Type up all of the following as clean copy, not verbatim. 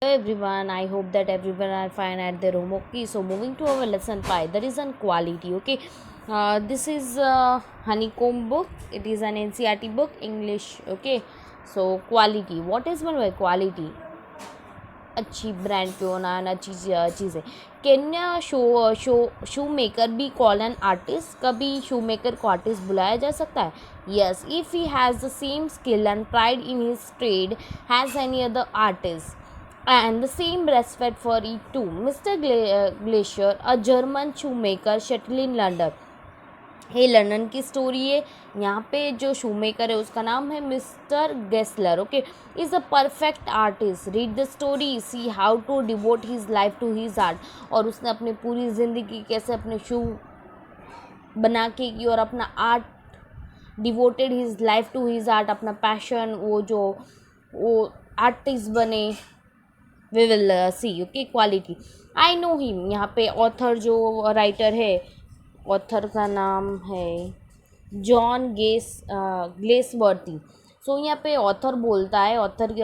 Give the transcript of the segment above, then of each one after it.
Everyone, I hope that everyone are fine at their home. Okay, so moving to our lesson 5, there is an quality. Okay, this is honeycomb book. It is an NCRT book, English. Okay, so quality, what is meant by quality? अच्छी brand पे होना ना चीज़ें। Can shoe maker be call an artist? कभी शू maker को artist बुलाया जा सकता है? Yes, if he has the same skill and pride in his trade has any other artist and the same respect for it too. Mr. Glacier, a German shoemaker, settled in London. ये London की story है। यहाँ पे जो शू maker है उसका नाम है mister Gessler. Okay, is a perfect artist. Read the story, see how to devote his life to his art. और उसने अपनी पूरी ज़िंदगी कैसे अपने शू बना के की और अपना art devoted his life to his art, अपना पैशन, वो आर्टिस्ट बने। We will see. Okay, quality, I know him. यहाँ पे ऑथर जो राइटर है, ऑथर का नाम है जॉन ग्लेसवर्दी। सो यहाँ पे ऑथर बोलता है, ऑथर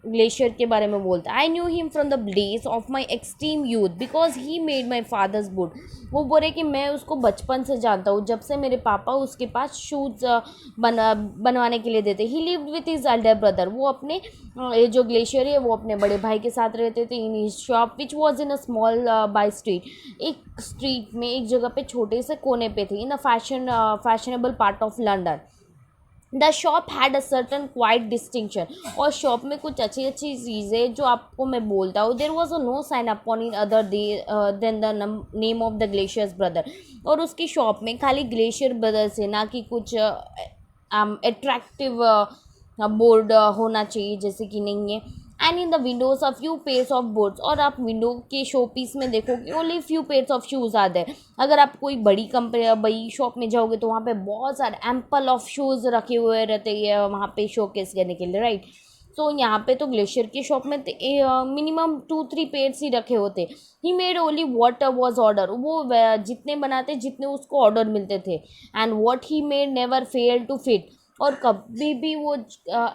ग्लेशियर के बारे में बोलता है। I knew him from the days of my extreme youth because he made my father's boots. वो बोले कि मैं उसको बचपन से जानता हूँ, जब से मेरे पापा उसके पास शूज़ बनवाने के लिए देते। ही lived with his elder brother. वो अपने ये जो ग्लेशियर है वो अपने बड़े भाई के साथ रहते थे। In his shop which was in a small by street. एक स्ट्रीट में, एक जगह पे, छोटे से कोने पे थी, in a fashionable part of London. The shop had a certain quiet distinction. और शॉप में कुछ अच्छी अच्छी चीज़ें जो आपको मैं बोलता हूँ। There was a no sign upon in other than the name of the Gessler's brother. और उसकी शॉप में खाली ग्लेशियर ब्रदर से, ना कि कुछ अट्रैक्टिव बोर्ड होना चाहिए जैसे कि नहीं है। And in the Windows a few pairs of boards. और आप विंडो के शो पीस में देखोगे only few pairs of shoes आते हैं। अगर आप कोई बड़ी कंपनी, बड़ी शॉप में जाओगे तो वहाँ पे बहुत सारे एम्पल ऑफ शूज़ रखे हुए रहते हैं वहाँ पे शोकेस करने के लिए, राइट। तो यहाँ पे तो ग्लेशियर की शॉप में मिनिमम 2-3 पेयर्स ही रखे होते। He made only what was order. वो जितने बनाते जितने उसको ऑर्डर मिलते थे। And what he made never fail to fit. और कभी भी वो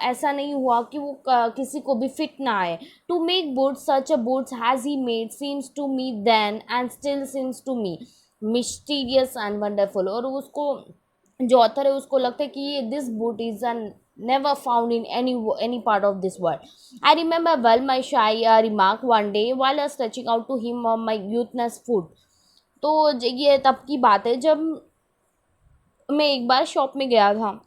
ऐसा नहीं हुआ कि वो किसी को भी फिट ना आए। To make boots such a boots has he made seems to me then and still seems to me mysterious and wonderful. और उसको जो ऑथर है उसको लगता है कि ये this boot is a never found in any part of this world. I remember well my shy remark one day while I was stretching out to him my youthness food. तो ये तब की बात है जब मैं एक बार शॉप में गया था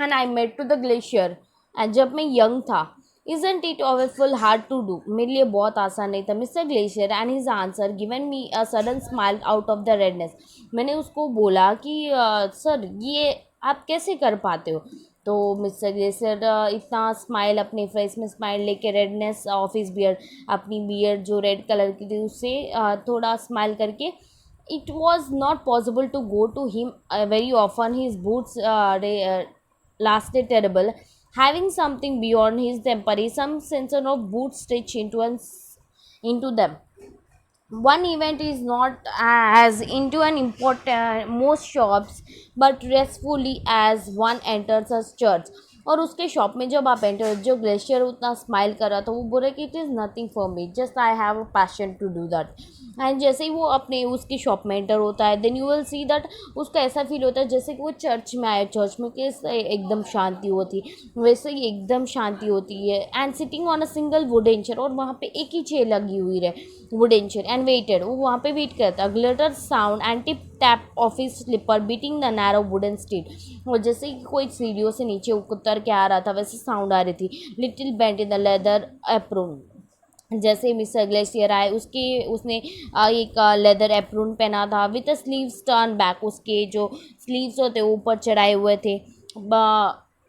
and I met to the Glacier. And जब मैं यंग था, isn't it awfully hard to do, मेरे लिए बहुत आसान नहीं था। Mister Glacier and his answer given me a sudden smile out of the redness. मैंने उसको बोला कि सर ये आप कैसे कर पाते हो? तो मिस्टर ग्लेशियर इतना स्माइल, अपने फेस में स्माइल लेके, रेडनेस ऑफ हिज बियर्ड, अपनी बियर्ड जो रेड कलर की थी उससे थोड़ा स्माइल करके, it was not possible to go to him very often. His boots lasted terrible, having something beyond his temporary, some sense of boot stitch into them. One event is not as into an important most shops but restfully as one enters a church। और उसके shop में जब आप enter, जो glacier उतना smile कर रहा था, वो बोल रहा कि it is nothing for me, just I have a passion to do that. And जैसे ही वो अपने उसकी शॉप में एंटर होता है, then you will see that उसका ऐसा फील होता है जैसे कि वो चर्च में आया। चर्च में कैसे एकदम शांति होती, वैसे ही एकदम शांति होती है। And sitting on a single wooden chair, और वहाँ पे एक ही चेयर लगी हुई रहे, वुडन चेयर। एंड वेटेड, वो वहाँ पे वेट करता। Glitter sound and tip tap of his slipper beating the narrow wooden street. और जैसे कि कोई सीढ़ियों से नीचे उतर के आ रहा था वैसे साउंड आ रही थी। Little bent in the leather apron. जैसे मिस्टर ग्लेशियर आए, उसने एक लेदर एप्रून पहना था विथ स्लीव्स टर्न बैक। उसके जो स्लीव्स होते ऊपर चढ़ाए हुए थे।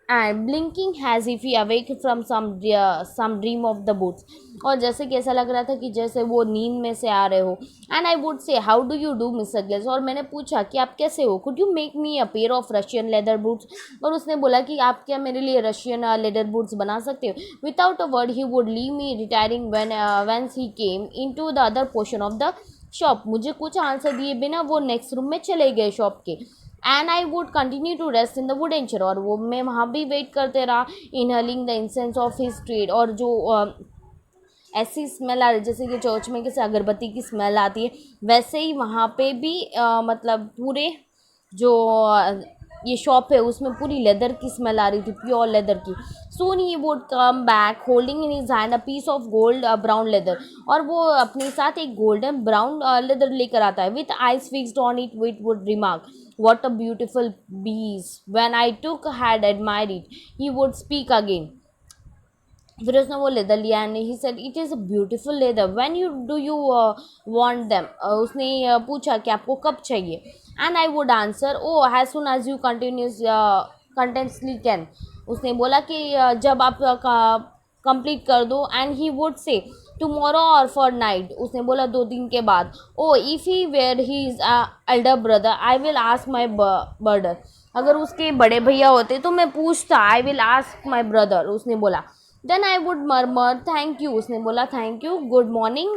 And blinking as if he awake from some dream of the boots. और जैसे कि ऐसा लग रहा था कि जैसे वो नींद में से आ रहे हो। And I would say how do you do mister glace. और मैंने पूछा कि आप कैसे हो? Could you make me a pair of Russian leather boots. और उसने बोला कि आप क्या मेरे लिए रशियन लेदर बूट्स बना सकते हो? Without a word he would leave me retiring whence he came in to the other portion of the shop. मुझे कुछ आंसर दिए बिना वो नेक्स्ट रूम में चले गए शॉप के। And I would continue to rest in the wooden chair. और वो मैं वहाँ भी वेट करते रहा, inhaling the incense of his trade. और जो ऐसी स्मेल आ रही जैसे कि चर्च में किसी अगरबत्ती की स्मेल आती है, वैसे ही वहाँ पे भी मतलब पूरे जो ये शॉप है उसमें पूरी लेदर की स्मेल आ रही थी, प्योर लेदर की. Soon he would come back holding in his hand a piece of gold brown leather. और वो अपने साथ एक गोल्डन ब्राउन लेदर लेकर आता है. With eyes fixed on it wit would remark, what a beautiful piece. When I took had admired it, he would speak again. फिर उसने वो लेदर लिया and he said it is a beautiful leather. When you do you want them. उसने पूछा कि आपको कब चाहिए. And I would answer oh as soon as you continuously can. उसने बोला कि जब आप कंप्लीट कर दो. And he would say tomorrow or fortnight. उसने बोला 2 दिन के बाद. Oh if he were he is elder brother I will ask my brother. अगर उसके बड़े भैया होते तो मैं पूछता. I will ask my brother. उसने बोला. Then I would murmur thank you. उसने बोला thank you. Good morning.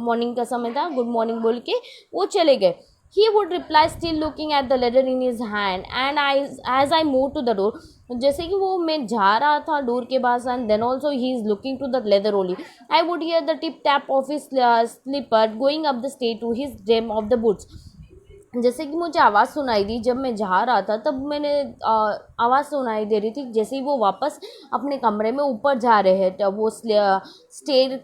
Morning का समय था. गुड मॉर्निंग बोल के वो चले गए. He would reply still looking at the letter in his hand. And as I move to the door. जैसे कि वो मैं जा रहा था डोर के पास. And then also he is looking to the leather only. I would hear the tip tap of his slipper going up the stair to his den of the boots. जैसे कि मुझे आवाज़ सुनाई दी जब मैं जा रहा था. तब मैंने आवाज़ सुनाई दे रही थी जैसे ही वो वापस अपने कमरे में ऊपर जा रहे हैं. तब वो स्टेज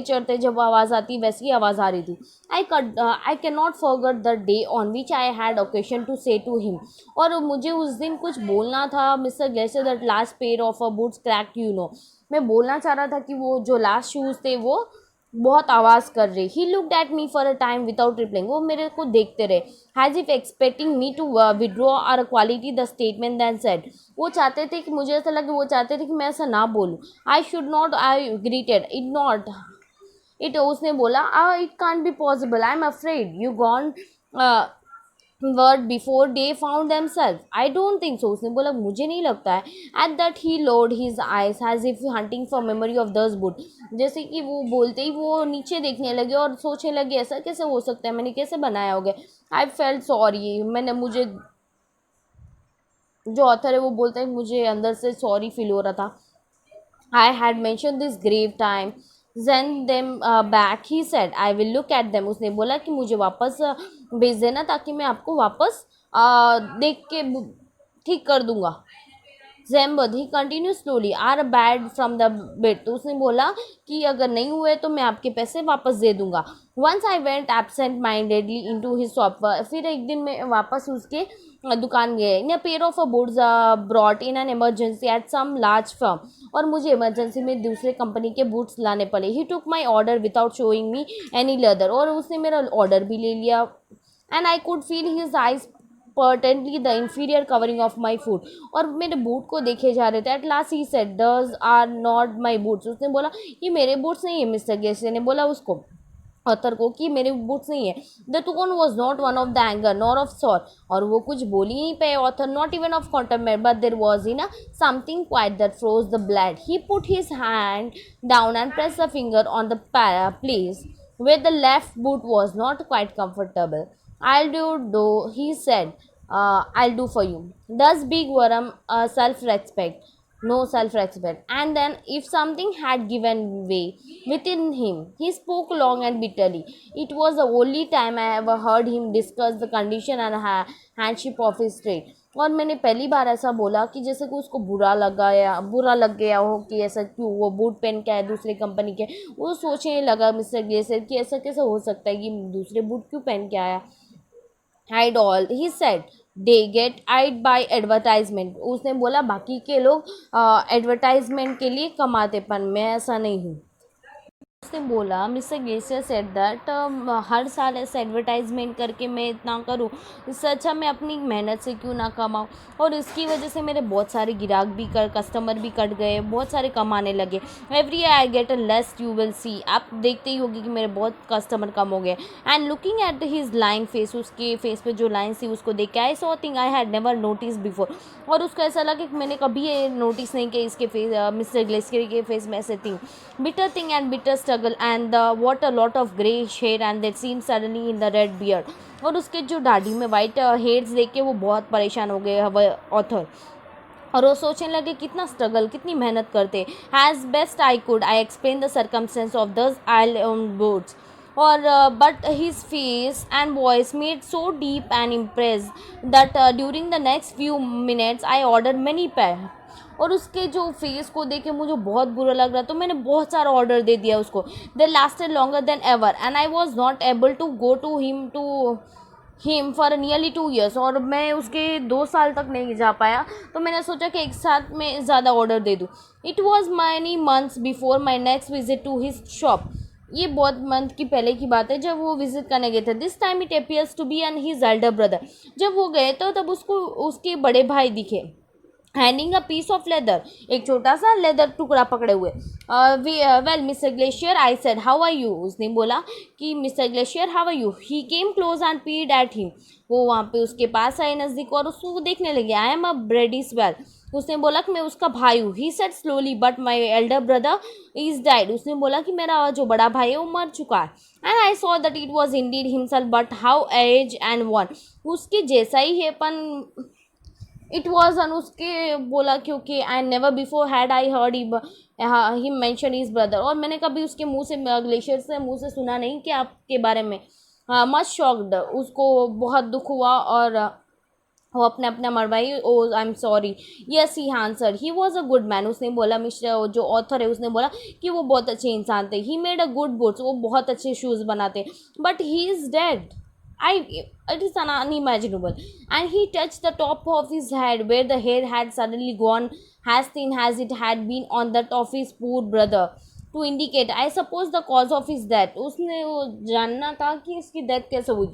चढ़ते जब आवाज़ आती वैसी ही आवाज़ आ रही थी. I can not forget the day on which I had occasion to say to him. और मुझे उस दिन कुछ बोलना था. Mister Glacier that last pair of a boots cracked you know. मैं बोलना चाह रहा था कि वो जो लास्ट शूज़ थे वो बहुत आवाज़ कर रही. He looked at me for a time without replying. वो मेरे को देखते रहे. As if expecting me to withdraw or quality the statement than said. वो चाहते थे कि मुझे ऐसा लगे वो चाहते थे कि मैं ऐसा ना बोलूँ. I should not. I greeted it not it. उसने बोला it can't be possible. I am afraid you gone word before they found themself. I don't think so. उसने बोला मुझे नहीं लगता है. At that he load his eyes as if hunting for memory of this boot. जैसे कि वो बोलते ही वो नीचे देखने लगे और सोचने लगे ऐसा कैसे हो सकता है, मैंने कैसे बनाया होगा. I felt sorry. मुझे जो ऑथर है वो बोलता है मुझे अंदर से सॉरी फील हो रहा था. I had mentioned this grave time. Send them back, he said. I will look at them. उसने बोला कि मुझे वापस भेज देना ताकि मैं आपको वापस देख के ठीक कर दूंगा. Zembad, he continued slowly, are bad from the bed. तो उसने बोला कि अगर नहीं हुए तो मैं आपके पैसे वापस दे दूंगा. Once I went absent mindedly into his shop. फिर एक दिन मैं वापस उसके दुकान गए. In a pair of boots brought in an emergency at some large firm. और मुझे इमरजेंसी में दूसरे कंपनी के बूट्स लाने पड़े. He took my order without showing me any leather. और उसने मेरा ऑर्डर भी ले लिया. And I could feel his eyes pertinently the inferior covering of my foot. और मेरे बूट को देखे जा रहे थे. At last he said these are not my boots. उसने बोला ये मेरे बूट्स नहीं है. मिस्टर गेसे ने बोला उसको ऑथर को कि मेरे बूट्स नहीं है. The tone was not one of the anger nor of sour. और वो कुछ बोल ही नहीं पाए author. Not even of contempt but there was in something quite that froze the blood. He put his hand down and press the finger on the place where the left boot was not quite comfortable. I'll do though, he said. I'll do for you. Thus big Varam self-respect. No self-respect. And then if something had given way within him, he spoke long and bitterly. It was the only time I ever heard him discuss the condition and hardship of his trade. और मैंने पहली बार ऐसा बोला कि जैसे कि उसको बुरा लग गया हो कि ऐसा क्यों वो बूट पहन के आया दूसरे कंपनी के. वो सोचने लगा मिस्टर ग्लेसियर कि ऐसा कैसे हो सकता है कि दूसरे बूट क्यों पहन के आया. Hide all he said they get I'd by advertisement. उसने बोला बाकी के लोग एडवर्टाइजमेंट के लिए कमाते पर मैं ऐसा नहीं हूँ. उसने बोला मिस्टर ग्लेसियर सेड दैट हर साल ऐसा एडवर्टाइजमेंट करके मैं इतना करूँ इससे अच्छा मैं अपनी मेहनत से क्यों ना कमाऊँ. और इसकी वजह से मेरे बहुत सारे गिराक भी कस्टमर भी कट गए. बहुत सारे कमाने लगे. Every I get a less you will सी. आप देखते ही होगी कि मेरे बहुत कस्टमर कम हो गए. And looking at his line face. उसके फेस पे जो लाइन थी उसको देख के I saw thing I had never notice before. और उसको ऐसा लगा कि मैंने कभी ये नोटिस नहीं किया इसके फेस मिस्टर ग्लेसियर के फेस में ऐसे thing. Bitter thing and bitter struggle and what a lot of grey hair and that seemed suddenly in the red beard. और उसके जो दाढ़ी में वाइट हेयर्स देख के वो बहुत परेशान हो गए ऑथर. और वो सोचने लगे कितना स्ट्रगल, कितनी मेहनत करते। As best I could I explain the circumstances of the boats, और but his face and voice made so deep and impress that during the next few minutes I order many pair. और उसके जो face को देख के मुझे बहुत बुरा लग रहा, तो मैंने बहुत सारा ऑर्डर दे दिया उसको। They lasted longer than ever and I was not able to go to him for nearly 2 years, और मैं उसके 2 साल तक नहीं जा पाया। तो मैंने सोचा कि एक साथ में ज़्यादा ऑर्डर दे दूँ। It was many months before my next visit to his shop. ये बहुत मंथ की पहले की बात है जब वो विजिट करने गए थे। This time it appears to be and his elder brother. जब वो गए तो तब उसको उसके बड़े भाई दिखे, handing a piece of leather, एक छोटा सा लेदर टुकड़ा पकड़े हुए। Well mister Glacier I said how are you. उसने बोला कि mister Glacier how are you. He came close and peed at him. वो वहाँ पे उसके पास आए नज़दीक और उसको देखने लगे। आई एम अ ब्रेडिस वेल। उसने बोला कि मैं उसका भाई हूँ। He said slowly but my elder brother is died. उसने बोला कि मेरा जो बड़ा भाई है वो मर चुका है। And I saw that it was indeed himself but how age and wan. उसके जैसा ही है पन इट वॉज अन। उसके बोला क्योंकि I never before had I heard he mention his brother. और मैंने कभी उसके मुंह से, ग्लेशियर से मुंह से सुना नहीं कि आपके बारे में। मच शॉक्ड, उसको बहुत दुख हुआ और वो अपने अपने मरवाई। Oh I am sorry. Yes he answer he was a good man. उसने बोला, मिस्टर जो ऑथर है उसने बोला कि वो बहुत अच्छे इंसान थे। He made a good books, वो बहुत अच्छे शूज़ बनाते। But he is dead. It is unimaginable. And he touched the top of his head where the hair had suddenly gone as thin as it had been on that of his poor brother, to indicate I suppose the cause of his death. उसने वो जानना था कि इसकी death कैसे हुई।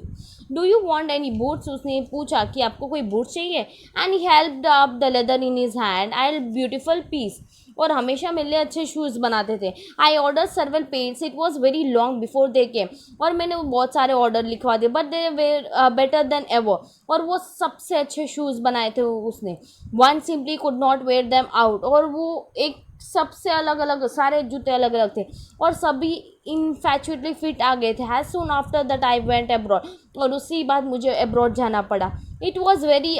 Do you want any boots. उसने पूछा कि आपको कोई बूट चाहिए। And he helped up the leather in his hand. I beautiful piece. और हमेशा मेरे लिए अच्छे शूज़ बनाते थे। I order several pants, it was very long before they came. और मैंने वो बहुत सारे ऑर्डर लिखवा दिए but they were better than ever. और वो सबसे अच्छे शूज़ बनाए थे उसने। One simply could not wear them out. और वो एक सबसे अलग अलग, सारे जूते अलग अलग थे और सभी इनफैचुएटली फिट आ गए थे। As soon after that I went abroad. और उसी बाद मुझे अब्रॉड जाना पड़ा। It was very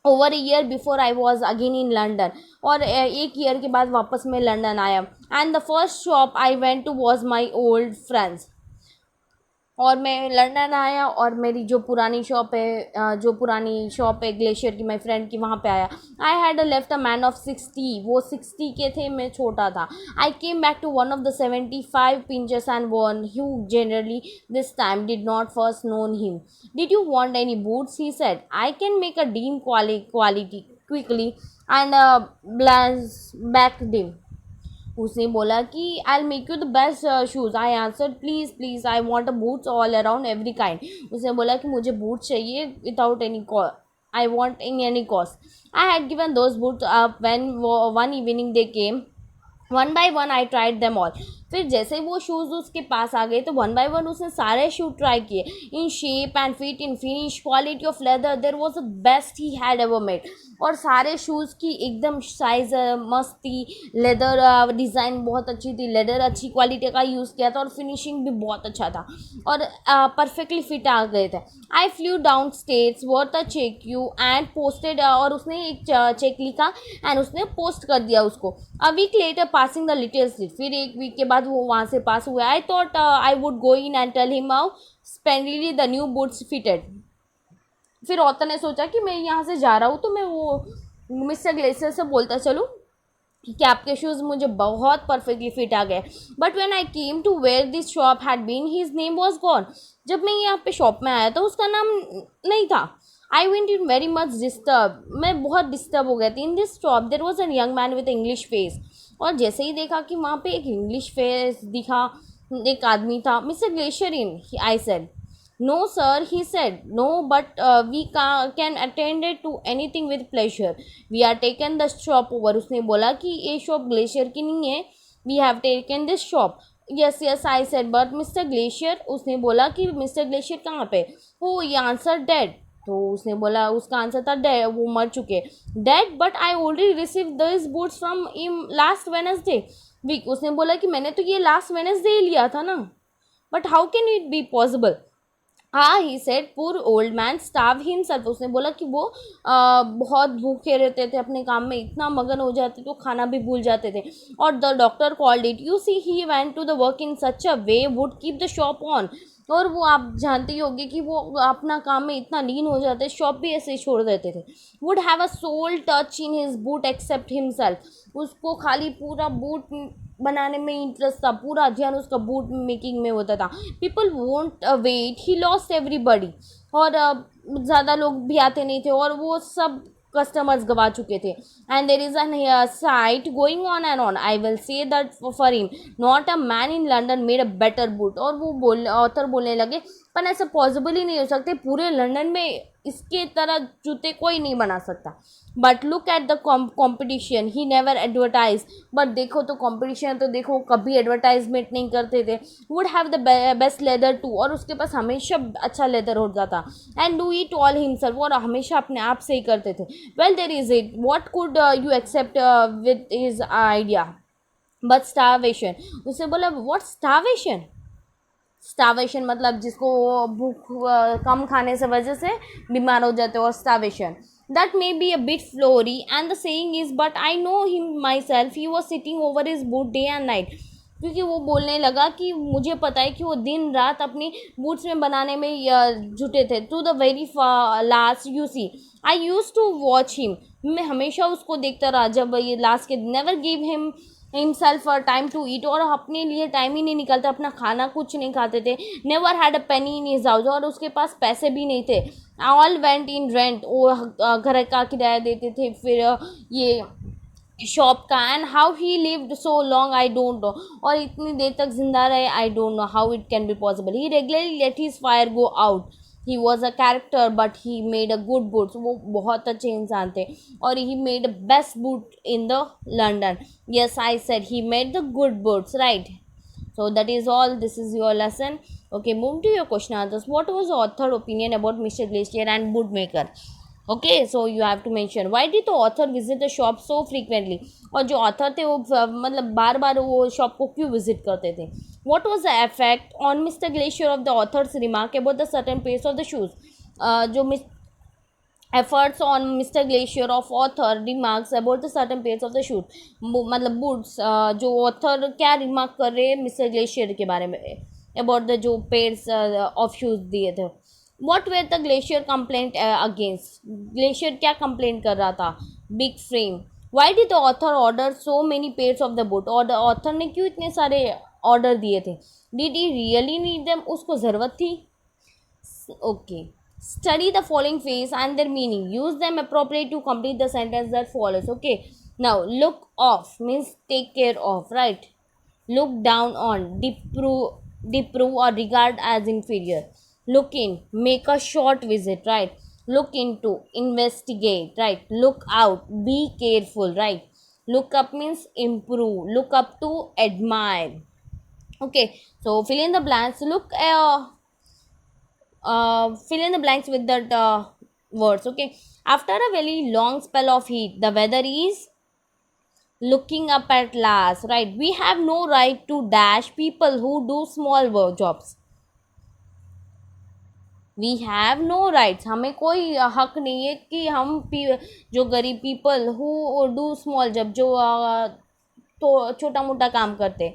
over a year before I was again in London. और 1 ईयर के बाद वापस मैं लंदन आया। And the first shop I went to was my old friends. और मैं लंदन आया और मेरी जो पुरानी शॉप है, ग्लेशियर की, माई फ्रेंड की, वहाँ पे आया। I had left a man of 60। वो 60 के थे, मैं छोटा था। I came back to one of the 75 pinches and one who generally this time did not first known him. Did you want any boots? He said. I can make a dim quality quickly and back dim. उसने बोला कि I L make you the best shoes. I answer please please I want a boots all around every kind. उसने बोला कि मुझे boot चाहिए without any I want in any cost. I had given those boots up when one evening they came. One by one I tried them all. फिर जैसे वो shoes उसके पास आ गए तो वन बाय वन उसने सारे शू ट्राई किए। In shape and fit, in finish, quality of leather, there was the best he had ever made. और सारे शूज़ की एकदम साइज़ मस्त थी, लेदर डिज़ाइन बहुत अच्छी थी, लेदर अच्छी क्वालिटी का यूज़ किया था और फिनिशिंग भी बहुत अच्छा था और परफेक्टली फिट आ गए थे। I flew down States worth a check you and posted. और उसने एक चेक लिखा एंड उसने पोस्ट कर दिया उसको। A week later passing the little street. फिर 1 वीक के बाद वो वहाँ से पास हुए। I thought I would go in and tell him how splendidly the new boots fitted. फिर ऑथर ने सोचा कि मैं यहाँ से जा रहा हूँ तो मैं वो मिस्टर ग्लेशियर से बोलता चलूँ कि आपके शूज़ मुझे बहुत परफेक्टली फिट आ गए। But when I came to where this shop had been his name was gone. जब मैं यहाँ पे शॉप में आया तो उसका नाम नहीं था। I went in very much disturb. मैं बहुत डिस्टर्ब हो गया थी। In this shop there was an young man with English face. और जैसे ही देखा कि वहाँ पे एक इंग्लिश फेस दिखा, एक आदमी था। Mister Glacier in, I said. No sir, he said. No but we can attend to anything with pleasure. We are taken the shop over. उसने बोला कि ये शॉप ग्लेशियर की नहीं है। We have taken this shop. Yes yes I said but mister Glacier. उसने बोला कि मिस्टर ग्लेशियर कहाँ पे। वो ये आंसर डेड। तो उसने बोला, उसका आंसर था डेड, वो मर चुके। Dead but I already receive this boots from him last Wednesday week. उसने बोला कि मैंने तो ये लास्ट वेडनेसडे लिया था ना। But how can it be possible. हाँ, he said poor old man starve himself, उसने बोला कि वो बहुत भूखे रहते थे, अपने काम में इतना मगन हो जाते तो खाना भी भूल जाते थे। और the doctor called it, you see he went to the work in such a way would keep the shop on. और वो आप जानते ही होंगे कि वो अपना काम में इतना लीन हो जाते, शॉप भी ऐसे ही छोड़ देते थे। Would have a soul touch in his boot except himself, उसको खाली पूरा बूट बनाने में इंटरेस्ट था, पूरा ध्यान उसका बूट मेकिंग में होता था। People won't wait, he lost everybody. और ज़्यादा लोग भी आते नहीं थे और वो सब कस्टमर्स गवा चुके थे। And there is an site going on and on, I will say that for him not a man in London made a better boot. और वो ऑथर बोलने लगे पर ऐसा पॉसिबल ही नहीं हो सकते, पूरे लंदन में इसके तरह जूते कोई नहीं बना सकता। But look at the competition, he never advertise. But देखो तो कॉम्पिटिशन, तो देखो कभी एडवर्टाइजमेंट नहीं करते थे। Would have the best leather too, और उसके पास हमेशा अच्छा लेदर होता था। And do it all himself, और हमेशा अपने आप से ही करते थे। Well there is it, what could you except with his idea but starvation. उसने बोला व्हाट स्टारवेशन, स्टावेशन मतलब जिसको भूख कम खाने से वजह से बीमार हो जाते हो, और starvation. That may be a bit flowery and the saying is but I know him myself, he was sitting over his boot day and night. क्योंकि वो बोलने लगा कि मुझे पता है कि वो दिन रात अपनी बूट्स में बनाने में जुटे थे। To the very last you see I use to watch him, मैं हमेशा उसको देखता रहा जब ये लास्ट के never give him himself time to eat, और अपने लिए टाइम ही नहीं निकलता, अपना खाना कुछ नहीं खाते थे। Never had a Penney in his house, और उसके पास पैसे भी नहीं थे। ऑल वेंट इन रेंट, वो घर का किराया देते थे, फिर ये शॉप का। And how he lived so long I don't know, और इतनी देर तक जिंदा रहे I don't know how it can be possible. He regularly late his fire go out, he was a character but he made a good boots, वो बहुत अच्छे इंसान थे और he made best boot in the London. Yes, I said he made the good boots, right? So that is all. This is your lesson. Okay, move to your question answers. What was the author opinion about Mr. Glacier and Bootmaker? Okay, so you have to mention why did the author visit the shop so frequently? और जो author थे वो मतलब बार बार वो shop को क्यों visit करते थे? What was the effect on Mr. Glacier of the author's remark about the certain pace of the shoes? जो efforts on Mr. Glacier of author remarks about the certain pairs of the shoot, मतलब boots, जो author क्या remark कर रहे हैं mister glacier के बारे में, about the जो pairs of shoes दिए थे। what were the glacier complaint against, glacier क्या complaint कर रहा था? big frame। why did the author order so many pairs of the boot, और author ने क्यों इतने सारे ऑर्डर दिए थे? did he really need them, उसको ज़रूरत थी? Okay. Study the following phrase and their meaning. Use them appropriately to complete the sentence that follows. Okay. Now, look off means take care of, right? Look down on, deprove or regard as inferior. Look in, make a short visit, right? Look into, investigate, right? Look out, be careful, right? Look up means improve. Look up to, admire. Okay. So, fill in the blanks. Fill in the blanks with that words. Okay, after a very long spell of heat the weather is looking up at last, right? We have no right to dash people who do small work jobs. We have no rights, हमें कोई हक नहीं है कि हम जो गरीब people who do small job, जो तो छोटा मोटा काम करते।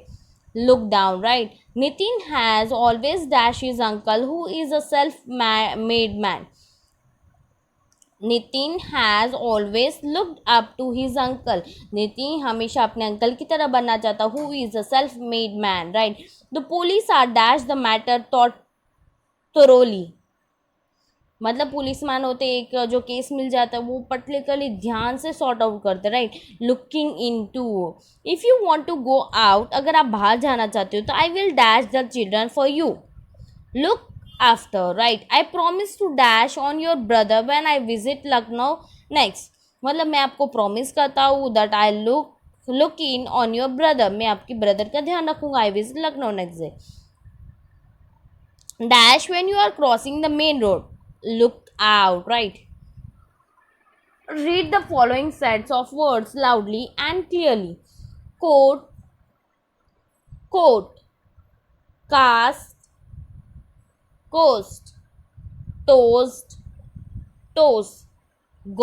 Look down, right? Nitin has always dash his uncle who is a self made man. Nitin has always looked up to his uncle, Nitin हमेशा अपने अंकल की तरह बनना चाहता, who is a self made man, right? The police are dash the matter thoroughly, मतलब police man होते, एक जो केस मिल जाता है वो पर्टिकुलरली ध्यान से सॉर्ट आउट करते, right? Looking in to, if you want to go out, अगर आप बाहर जाना चाहते हो तो I will dash the children for you. Look after, right? I promise to dash on your brother when I visit Lucknow next, मतलब मैं आपको प्रॉमिस करता हूँ that I look in on your brother, मैं आपकी ब्रदर का ध्यान रखूंगा, I visit Lucknow next day. Dash when you are crossing the main road, look out, right? Read the following sets of words loudly and clearly. Coat, coat, cast, coast, toast, toast,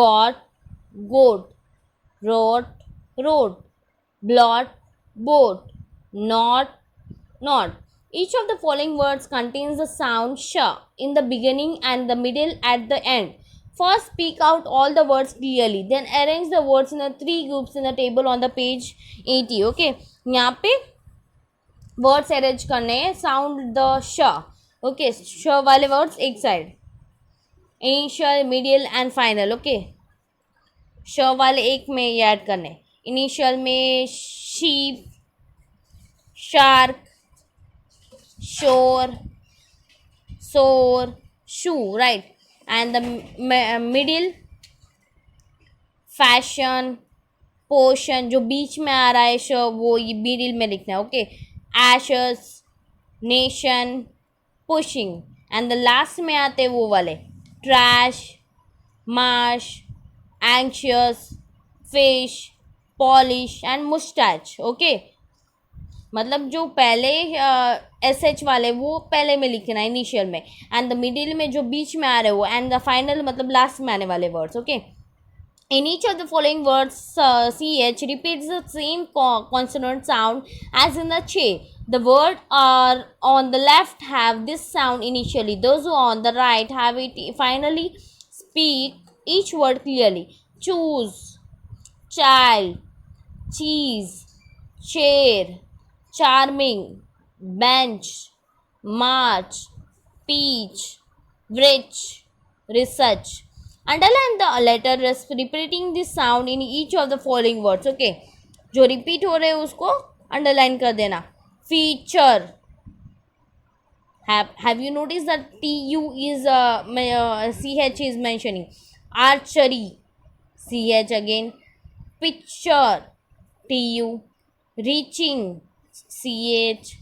got, goat, wrote, wrote, blot, boat, not, not. Each of the following words contains the sound sh in the beginning and the middle at the end. First, speak out all the words clearly. Then arrange the words in the three groups in the table on the page 80. Okay, यहाँ पे words arrange करने हैं. Sound the श. Okay, श वाले words एक side, initial, middle and final. Okay, श वाले एक में ये ऐड करने. इनिशियल में sheep, shark, shore, sore, shoe, right. And the middle fashion, portion. जो बीच में आ रहा है श, वो ये मिडिल में लिखना है. Okay, ashes, nation, pushing. And the last में आते वो वाले trash, Marsh, anxious, fish, polish and moustache. Okay, मतलब जो पहले एस एच वाले वो पहले में लिखना है इनिशियल में, एंड द मिडिल में जो बीच में आ रहे हो, एंड द फाइनल मतलब लास्ट में आने वाले words. Okay, in each of the following words, ch repeats the same consonant sound as in the che. The word are on the left have this sound initially. Those who are on the right have it finally. Speak each word clearly. Choose, child, cheese, chair, charming, bench, march, peach, rich, research. Underline the letter repeating this sound in each of the following words. Okay, जो repeat हो रहे हैं उसको underline कर देना. Feature, have you noticed that tu is ch is mentioning. Archery, ch again. Picture, tu. Reaching, ch.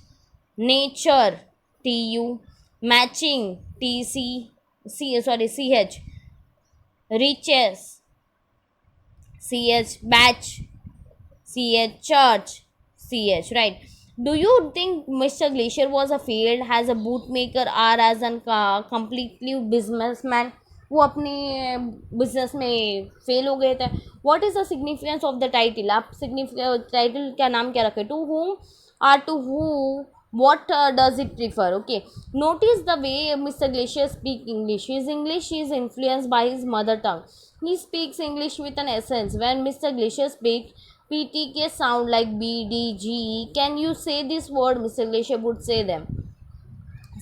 Nature, tu. Matching, ch. Riches, ch. Batch, ch. Church, ch. Right. Do you think Mr. Glacier was a failed as a bootmaker or as a completely businessman? वो अपने business में fail हो गए थे. What is the significance of the title? आप title का नाम क्या रखें? To whom or to who? What does it refer? Okay, notice the way Mr. Glacier speaks English. His English is influenced by his mother tongue. He speaks English with an essence. When Mr. Glacier speaks, PTK sound like B, D, G. Can you say this word? Mr. Glacier would say them.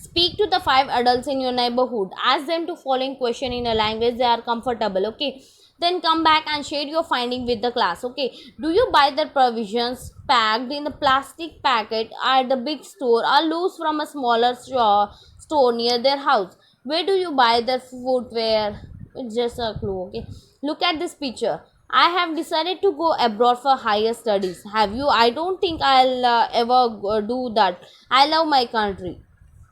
Speak to the 5 adults in your neighborhood. Ask them to following question in a language they are comfortable. Okay, then come back and share your finding with the class. Okay, do you buy the provisions packed in the plastic packet at the big store or loose from a smaller store near their house? Where do you buy the footwear? It's just a clue. Okay, look at this picture. I have decided to go abroad for higher studies. Have you? I don't think I'll ever do that. I love my country.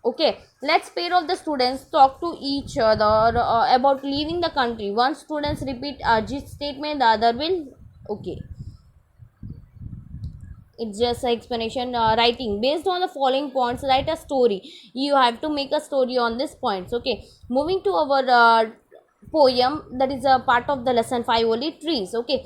Okay, let's pair of the students talk to each other about leaving the country. One student repeat Ajit's statement, the other will. Okay, it's just an explanation. Writing based on the following points, write a story. You have to make a story on these points. Okay, moving to our poem, that is a part of the lesson 5 only, trees. Okay,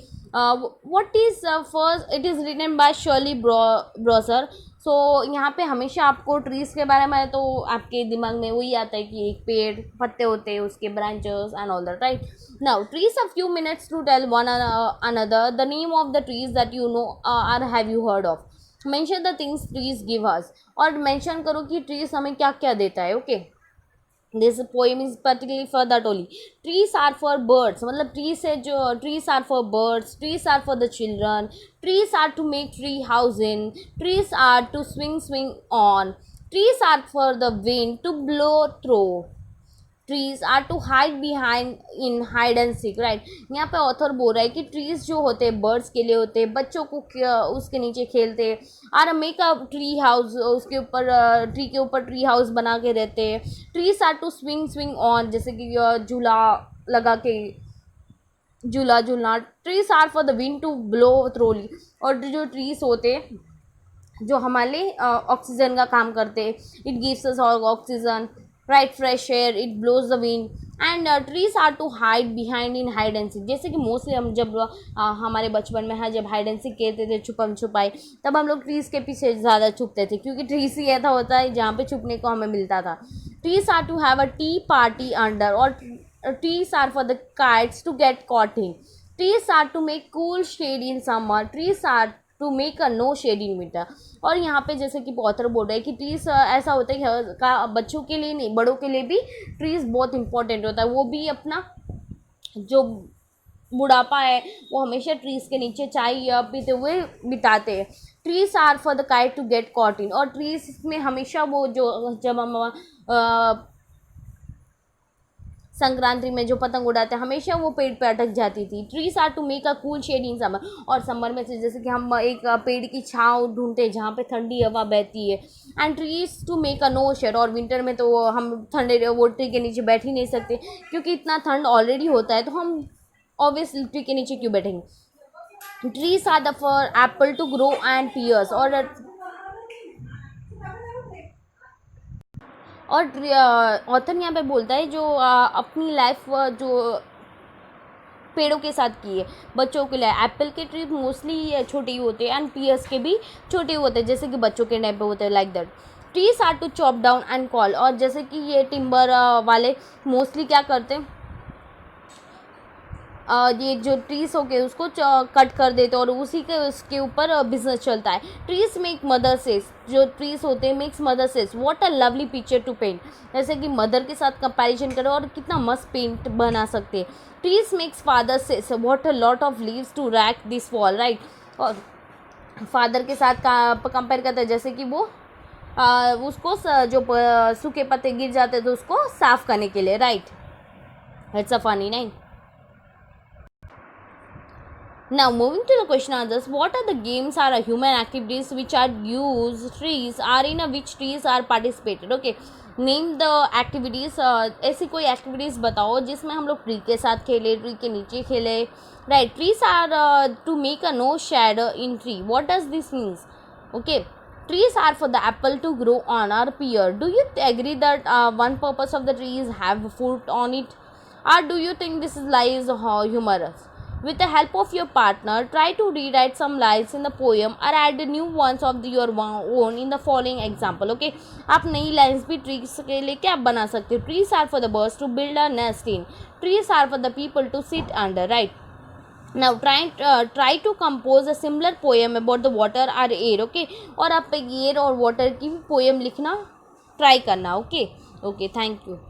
what is first? It is written by Shirley Browser. सो यहाँ पे हमेशा आपको trees के बारे में तो आपके दिमाग में वही आता है कि एक पेड़, पत्ते होते हैं, उसके branches and all that. Right now trees a few minutes to tell one another the name of the trees that you know or have you heard of. Mention the things trees give us, और mention करो कि trees हमें क्या क्या देता है. Okay, this poem is particularly for that only. Trees are for birds, मतलब tree से जो trees are for birds, trees are for the children, trees are to make tree house in, trees are to swing on, trees are for the wind to blow through, trees are to hide behind in hide and seek. right, यहाँ पे author बोल रहा है कि trees जो होते हैं birds के लिए होते हैं, बच्चों को उसके नीचे खेलते हैं, और मेक अ ट्री हाउस, उसके ऊपर ट्री के ऊपर ट्री हाउस बना के रहते हैं. Trees are to swing on, जैसे कि झूला लगा के झूला झूलना. Trees are for the wind to blow throughly, और जो ट्रीज होते जो हमारे ऑक्सीजन का काम करते, it gives us oxygen. Right, fresh air, it blows the wind, and trees are to hide behind in hide and seek. जैसे कि मोस्टली हम जब हमारे बचपन में है, जब हाइड एंड सीक खेलते थे, छुपम छुपाई, तब हम लोग ट्रीज़ के पीछे ज़्यादा छुपते थे, क्योंकि ट्रीज ही ऐसा होता है जहाँ पे छुपने को हमें मिलता था। Trees are to have a tea party under, और trees are for the kites to get caught in. Trees are to make cool shade in summer. Trees are to make a no shade in winter. और यहाँ पे जैसे कि author बोल रहे हैं कि ट्रीज ऐसा होता है कि का बच्चों के लिए नहीं, बड़ों के लिए भी ट्रीज बहुत इंपॉर्टेंट होता है। वो भी अपना जो बुढ़ापा है वो हमेशा ट्रीज के नीचे चाय पीते हुए बिताते हैं। Trees are for the kite to get caught in, और ट्रीज में हमेशा वो जो जब हम संक्रांति में जो पतंग उड़ाते हैं, हमेशा वो पेड़ पे अटक जाती थी। Trees are to make a cool shade in summer, और समर में से जैसे कि हम एक पेड़ की छाँव ढूंढते हैं जहाँ पे ठंडी हवा बहती है। And trees to make a no shade, और विंटर में तो हम ठंडे वो ट्री के नीचे बैठ ही नहीं सकते, क्योंकि इतना ठंड ऑलरेडी होता है, तो हम ऑब्वियसली ट्री के नीचे क्यों बैठेंगे। Trees are the for apple to grow and pears, और ऑथर यहाँ पे बोलता है जो अपनी लाइफ जो पेड़ों के साथ की है बच्चों के लिए। एप्पल के ट्री मोस्टली छोटे ही होते हैं, एंड पियर्स के भी छोटे ही होते हैं, जैसे कि बच्चों के टाइम पे होते हैं, like that. Trees are to chop down and call, और जैसे कि ये टिम्बर वाले मोस्टली क्या करते हैं, ये जो ट्रीज हो गए उसको कट कर देते हैं, और उसी के उसके ऊपर बिजनेस चलता है। ट्रीज मेक मदर सेज, जो ट्रीज होते हैं makes mother says what a lovely picture to paint, जैसे कि मदर के साथ कंपैरिजन करो और कितना मस्त पेंट बना सकते हैं। Trees makes father says what a lot of leaves to rake this wall, right. और फादर के साथ कंपेयर करता है, जैसे कि वो उसको जो सूखे पत्ते गिर जाते हैं तो उसको साफ करने के लिए, right. It's a funny nine. Now moving to the question answers, what are the games are human activities which are used trees are in a which trees are participated? Okay, name the activities. ऐसी कोई activities बताओ जिसमें हम लोग tree के साथ खेले, tree के नीचे खेले, right? Trees are to make a no shade in tree. What does this means? Okay, trees are for the apple to grow on or pear. Do you agree that one purpose of the trees have fruit on it, or do you think this is lies humorous? With the help of your partner, try to rewrite some lines in the poem or add new ones of your own in the following example. Okay, आप नई lines भी trees के लिए क्या बना सकते हो। Trees are for the birds to build a nest in. Trees are for the people to sit under, right? Now try to compose a similar poem about the water or air. Okay, और आप air और water की भी poem लिखना try करना। Okay, thank you.